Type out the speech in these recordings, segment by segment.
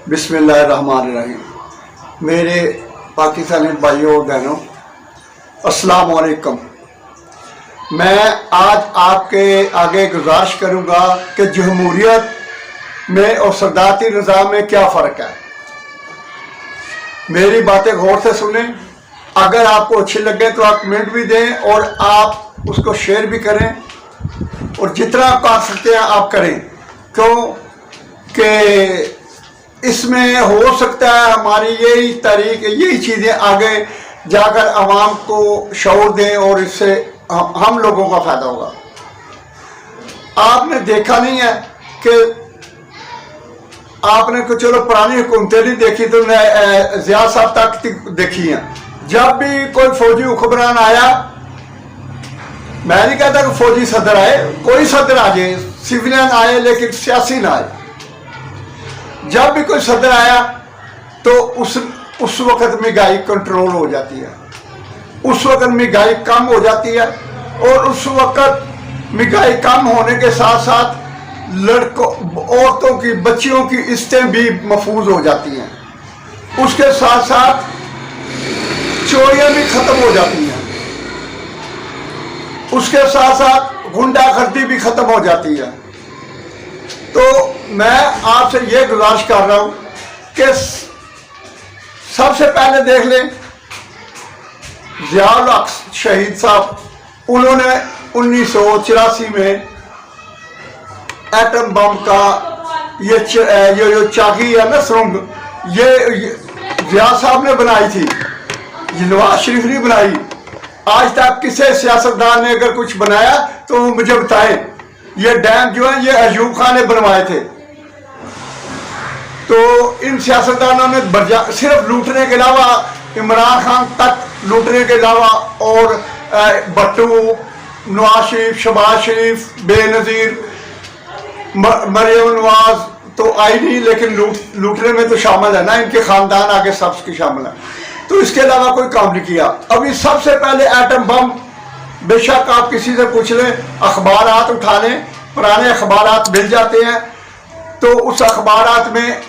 बिस्मिल्लाहिर्रहमानिर्रहीम। मेरे पाकिस्तानी भाइयों और बहनों, अस्सलाम वालेकुम। मैं आज आपके आगे गुजारिश करूंगा कि जमहूरियत में और सदारती निज़ाम में क्या फ़र्क है। मेरी बातें गौर से सुनें। अगर आपको अच्छी लगे तो आप कमेंट भी दें और आप उसको शेयर भी करें और जितना कर सकते हैं आप करें, क्यों कि इसमें हो सकता है हमारी यही तरीक, यही चीज़ें आगे जाकर आवाम को शऊर दें और इससे हम लोगों का फ़ायदा होगा। आपने देखा नहीं है कि आपने कुछ चलो पुरानी हुकूमतें नहीं देखी तो ज़िया साहब तक देखी हैं। जब भी कोई फौजी हुक्मरान आया, मैं नहीं कहता कि फौजी सदर आए, कोई सदर आ जाए, सिविलियन आए लेकिन सियासी ना आए। जब भी कोई सदर आया तो उस वक्त महंगाई कंट्रोल हो जाती है, उस वक्त महंगाई कम हो जाती है और उस वक्त महंगाई कम होने के साथ साथ लड़कों, औरतों की, बच्चियों की इज्जतें भी महफूज हो जाती हैं। उसके साथ साथ चोरियां भी खत्म हो जाती हैं, उसके साथ साथ गुंडागर्दी भी खत्म हो जाती है। तो मैं आपसे ये गुजारिश कर रहा हूं कि सबसे पहले देख लें ज़ियाउल हक शहीद साहब, उन्होंने 1984 में एटम बम का ये जो चाकी है ना, सुरंग, ये ज़िया साहब ने बनाई थी, ये नवाज शरीफ ने बनाई। आज तक किसी सियासतदान ने अगर कुछ बनाया तो मुझे बताएं। ये डैम जो है ये अयूब खान ने बनवाए थे। तो इन सियासतदानों ने सिर्फ लूटने के अलावा, इमरान खान तक लूटने के अलावा, और भट्टू, नवाज शरीफ, शहबाज शरीफ, बेनज़ीर, मरियम नवाज तो आई नहीं, लेकिन लूटने में तो शामिल है ना, इनके खानदान आगे सबके शामिल है। तो इसके अलावा कोई काम नहीं किया। अभी सबसे पहले एटम बम, बेशक आप किसी से पूछ लें, अखबारात उठा लें, पुराने अखबारात मिल जाते हैं, तो उस अखबारात में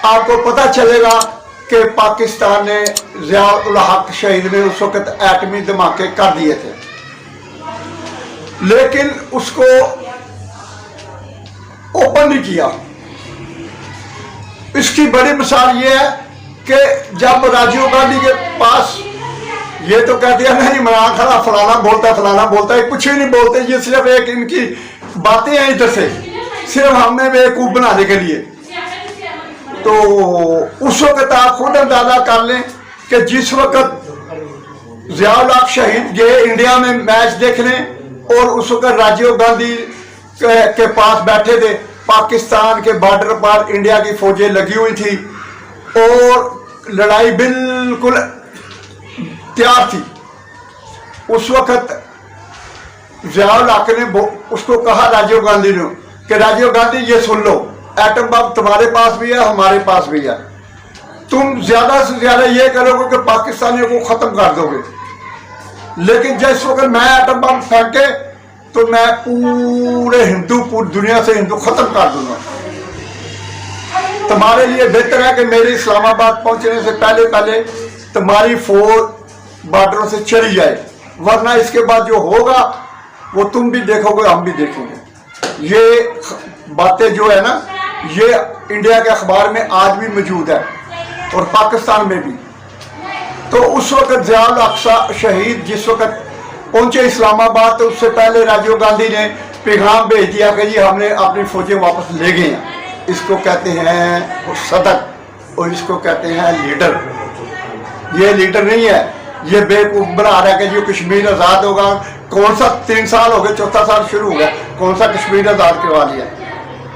आपको पता चलेगा कि पाकिस्तान ने, ज़ियाउल हक शहीद ने उस वक्त एटमी धमाके कर दिए थे, लेकिन उसको ओपन नहीं किया। इसकी बड़ी मिसाल ये है कि जब राजीव गांधी के पास, ये तो कहते हैं नहीं इमरान खान फलाना बोलता है, कुछ भी नहीं बोलते, ये सिर्फ एक इनकी बातें हैं इधर से, सिर्फ हमें बेवकूफ बनाने के लिए। तो उस वक्त आप खुद अंदाजा कर लें कि जिस वक्त ज़ियाउल हक शहीद गए इंडिया में मैच देखने, और उस वक्त राजीव गांधी के पास बैठे थे, पाकिस्तान के बॉर्डर पर इंडिया की फौजें लगी हुई थी और लड़ाई बिल्कुल तैयार थी। उस वक्त ज़ियाउल हक ने उसको कहा राजीव गांधी ने कि राजीव गांधी ये सुन लो, एटम बम तुम्हारे पास भी है, हमारे पास भी है, तुम ज्यादा से ज्यादा ये करोगे कि पाकिस्तानियों को खत्म कर दोगे, लेकिन जिस वक्त मैं एटम बम फेंके तो मैं पूरे पूरी दुनिया से हिंदू खत्म कर दूंगा। तुम्हारे लिए बेहतर है कि मेरे इस्लामाबाद पहुंचने से पहले पहले तुम्हारी फौज बॉर्डरों से चली जाए, वरना इसके बाद जो होगा वो तुम भी देखोगे, हम भी देखेंगे। ये बातें जो है ना, ये इंडिया के अखबार में आज भी मौजूद है और पाकिस्तान में भी। तो उस वक्त ज़ियाउल हक शहीद जिस वक्त पहुंचे इस्लामाबाद, तो उससे पहले राजीव गांधी ने पैगाम भेज दिया कि जी हमने अपनी फौजें वापस ले गए हैं। इसको कहते हैं सदर और इसको कहते हैं लीडर। ये लीडर नहीं है, ये बेवकूफ बना रहा है कि जो कश्मीर आज़ाद होगा। कौन सा 3 साल हो गए, चौथा साल शुरू हो गया, कौन सा कश्मीर आज़ाद करवा लिया।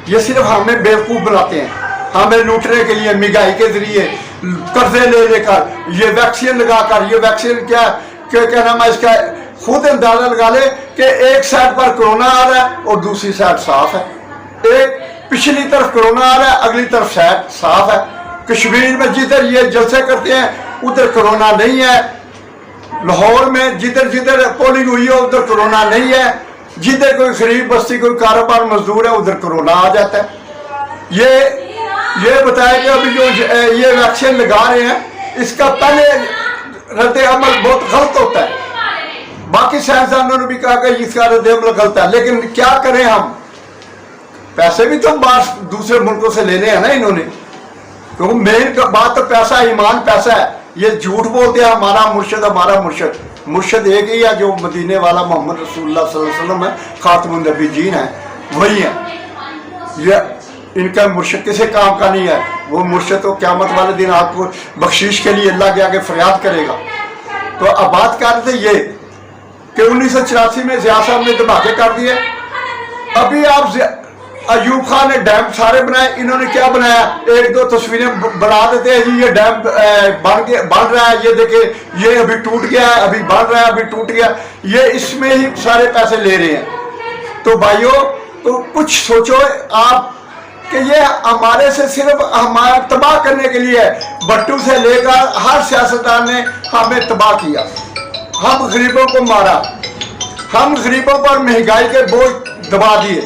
ये सिर्फ हमें बेवकूफ बनाते हैं, हमें लूटने के लिए, महंगाई के जरिए कर्जे ले लेकर, ये वैक्सीन लगाकर, ये वैक्सीन क्या नाम है इसका, खुद अंदाजा लगा ले कि एक साइड पर कोरोना आ रहा है और दूसरी साइड साफ है। एक पिछली तरफ कोरोना आ रहा है, अगली तरफ साइड साफ है। कश्मीर में जिधर ये जलसे करते हैं उधर कोरोना नहीं है, लाहौर में जिधर जिधर पोलिंग हुई है उधर कोरोना नहीं है, जिधर कोई गरीब बस्ती कोई कारोबार मजदूर है उधर कोरोना आ जाता है। یہ بتایا کہ ابھی جو یہ ویکسین لگا رہے ہیں اس کا پہلے رد عمل بہت غلط ہوتا ہے. باقی سائنسدانوں نے بھی کہا کہ اس کا رد عمل غلط ہے، لیکن کیا کریں ہم، پیسے بھی تو باہر دوسرے ملکوں سے لینے ہیں نا انہوں نے، کیونکہ مین بات تو پیسہ، ایمان پیسہ ہے. یہ جھوٹ بولتے ہیں ہمارا مرشد ایک ہی ہے جو مدینے والا محمد رسول اللہ صلی اللہ علیہ وسلم ہے، خاتم النبیین ہے، وہی ہے. یہ ان کا مرشد کسی کام کا نہیں ہے. وہ مرشد تو قیامت والے دن آپ کو بخشش کے لیے اللہ کے آگے فریاد کرے گا. تو اب بات کر رہے تھے یہ کہ 1984 میں ضیاء صاحب نے دھماکے کر دیے. ابھی آپ ایوب خان نے ڈیم سارے بنائے، انہوں نے کیا بنایا، ایک دو تصویریں بنا دیتے ہیں جی یہ ڈیم بن رہا ہے، یہ دیکھیں یہ ابھی ٹوٹ گیا ہے، ابھی بن رہا ہے، ابھی ٹوٹ گیا. یہ اس میں ہی سارے پیسے لے رہے ہیں. تو بھائیوں تو کچھ سوچو آپ کہ یہ ہمارے سے صرف ہمارا تباہ کرنے کے لیے ہے. بٹو سے لے کر ہر سیاستدان نے ہمیں تباہ کیا، ہم غریبوں کو مارا، ہم غریبوں پر مہنگائی کے بوجھ دبا دیے.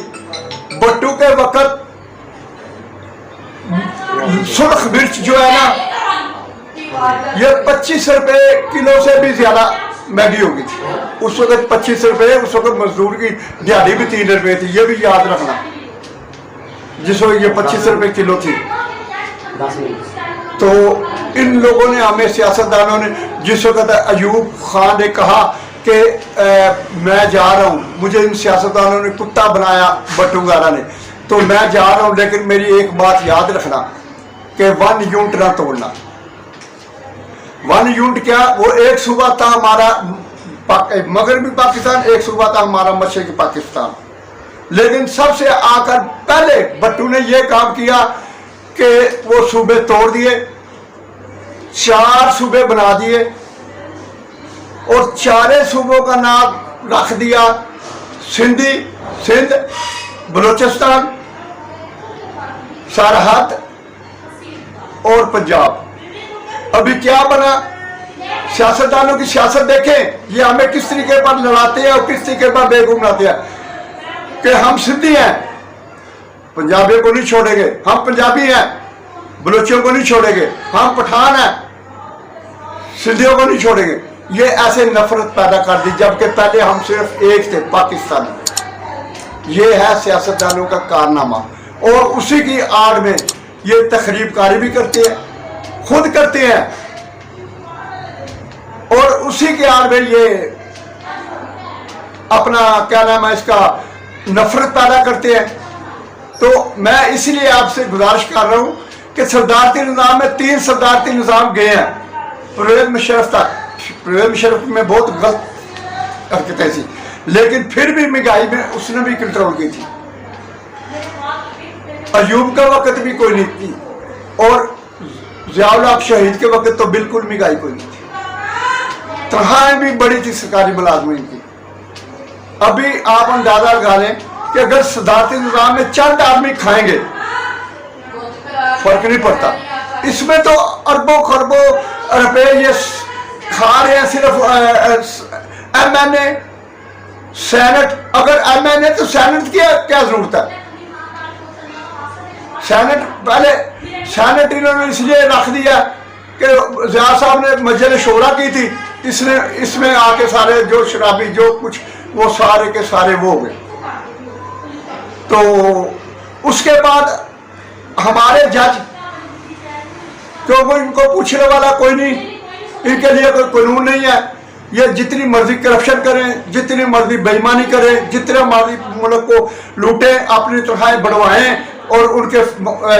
بٹو کے وقت سرخ مرچ جو ہے نا یہ 25 روپے کلو سے بھی زیادہ مہنگی ہو گئی تھی. اس وقت 25 روپے، اس وقت مزدور کی دیہڑی بھی 3 روپے تھی، یہ بھی یاد رکھنا. جس وقت یہ 25 روپے کلو تھی. تو ان لوگوں نے ہمیں سیاستدانوں نے، جس وقت ایوب خان نے کہا کہ میں جا رہا ہوں، مجھے ان سیاستدانوں نے کتا بنایا بٹو گارا نے، تو میں جا رہا ہوں، لیکن میری ایک بات یاد رکھنا کہ 1 یونٹ نہ توڑنا. 1 یونٹ کیا، وہ ایک صوبہ تھا ہمارا مغربی پاکستان، ایک صوبہ تھا ہمارا مشرقی پاکستان. لیکن سب سے آ کر پہلے بٹو نے یہ کام کیا کہ وہ صوبے توڑ دیے، 4 صوبے بنا دیے اور 4 صوبوں کا نام رکھ دیا سندھ، بلوچستان، سرحد اور پنجاب. ابھی کیا بنا، سیاستدانوں کی سیاست دیکھیں، یہ ہمیں کس طریقے پر لڑاتے ہیں اور کس طریقے پر بے گمراتے ہیں کہ ہم سندھی ہیں، پنجابیوں کو نہیں چھوڑیں گے، ہم پنجابی ہیں، بلوچیوں کو نہیں چھوڑیں گے، ہم پٹھان ہیں، سندھیوں کو نہیں چھوڑیں گے. یہ ایسے نفرت پیدا کر دی، جبکہ پہلے ہم صرف ایک تھے، پاکستانی. یہ ہے سیاستدانوں کا کارنامہ. اور اسی کی آڑ میں یہ تخریب کاری بھی کرتے ہیں، خود کرتے ہیں، اور اسی کے آڑ میں یہ اپنا کیا نام ہے اس کا نفرت پیدا کرتے ہیں. تو میں اس لیے آپ سے گزارش کر رہا ہوں کہ صدارتی نظام میں 3 صدارتی نظام گئے ہیں پرویز مشرف تک. پرویز مشرف میں بہت غلط حرکتیں تھیں، لیکن پھر بھی مہنگائی میں اس نے بھی کنٹرول کی تھی. ایوب کا وقت بھی کوئی نہیں تھی، اور ضیاء الحق شہید کے وقت تو بالکل مہنگائی کوئی نہیں تھی. تنخواہیں بھی بڑی تھی سرکاری ملازمین کی. ابھی آپ اندازہ لگا لیں کہ اگر صدارتی نظام میں چند آدمی کھائیں گے فرق نہیں پڑتا. اس میں تو اربوں خربوں روپے یہ کھا رہے ہیں صرف ایم این اے، سینٹ. اگر ایم این اے تو سینٹ کی کیا ضرورت ہے؟ سینٹ پہلے سینٹ انہوں نے اس لیے رکھ دیا کہ ضیاء صاحب نے مجلس شورا کی تھی، اس میں آ کے سارے جو شرابی جو کچھ وہ سارے کے سارے وہ ہو گئے. تو اس کے بعد ہمارے جج، کیونکہ ان کو پوچھنے والا کوئی نہیں، ان کے لیے کوئی قانون نہیں ہے. یہ جتنی مرضی کرپشن کریں، جتنی مرضی بے ایمانی کریں، جتنے مرضی ملک کو لوٹیں، اپنی تنخواہیں بڑھوائیں، اور ان کے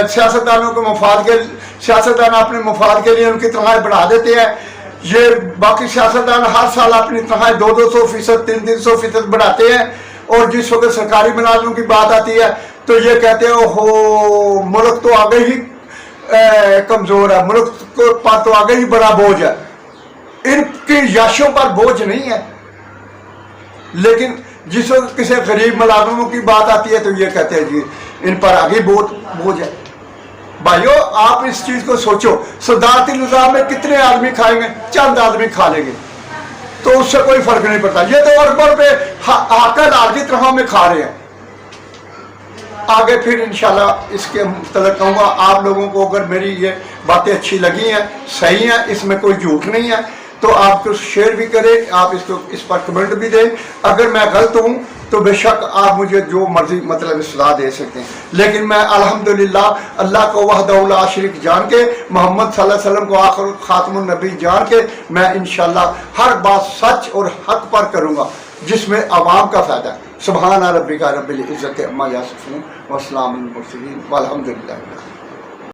سیاستدانوں کے مفاد کے سیاستدان اپنے مفاد کے لیے ان کی تنخواہیں بڑھا دیتے ہیں. یہ باقی سیاستدان ہر سال اپنی تنخواہیں 200-200%، 300-300% بڑھاتے ہیں. اور جس وقت سرکاری ملازموں کی بات آتی ہے تو یہ کہتے ہیں اوہو ملک تو آگے ہی کمزور ہے، ملک کو پر تو آگے ہی بڑا بوجھ ہے. ان کی یاشوں پر بوجھ نہیں ہے، لیکن جس وقت کسی غریب ملازموں کی بات آتی ہے تو یہ کہتے ہیں جی ان پر آگے بوجھ ہے. بھائیو آپ اس چیز کو سوچو، صدارتی نظام میں کتنے آدمی کھائیں گے؟ چند آدمی کھا لیں گے تو اس سے کوئی فرق نہیں پڑتا. یہ تو اربوں پہ آکر آگے طرح میں کھا رہے ہیں. आगे फिर इंशाल्लाह इसके मुतल्लिक़ कहूँगा। आप लोगों को अगर मेरी ये बातें अच्छी लगी हैं, सही हैं, इसमें कोई झूठ नहीं है, तो आप तो शेयर भी करें, आप इसको इस पर कमेंट भी दें। अगर मैं गलत हूँ तो बेशक आप मुझे जो मर्जी मतलब सलाह दे सकते हैं, लेकिन मैं अल्हम्दुलिल्लाह अल्लाह को वहदहू ला शरीक जान के, मोहम्मद सल्लल्लाहु अलैहि वसल्लम को आखिर खातमुन नबी जान के, मैं इंशाल्लाह हर बात सच और हक पर करूँगा जिसमें अवाम का फ़ायदा है। सुभान रब्बिका रब्बिल इज़्ज़ति अम्मा यसिफून व सलामुल मुरसलीन वल्हम्दुलिल्लाह।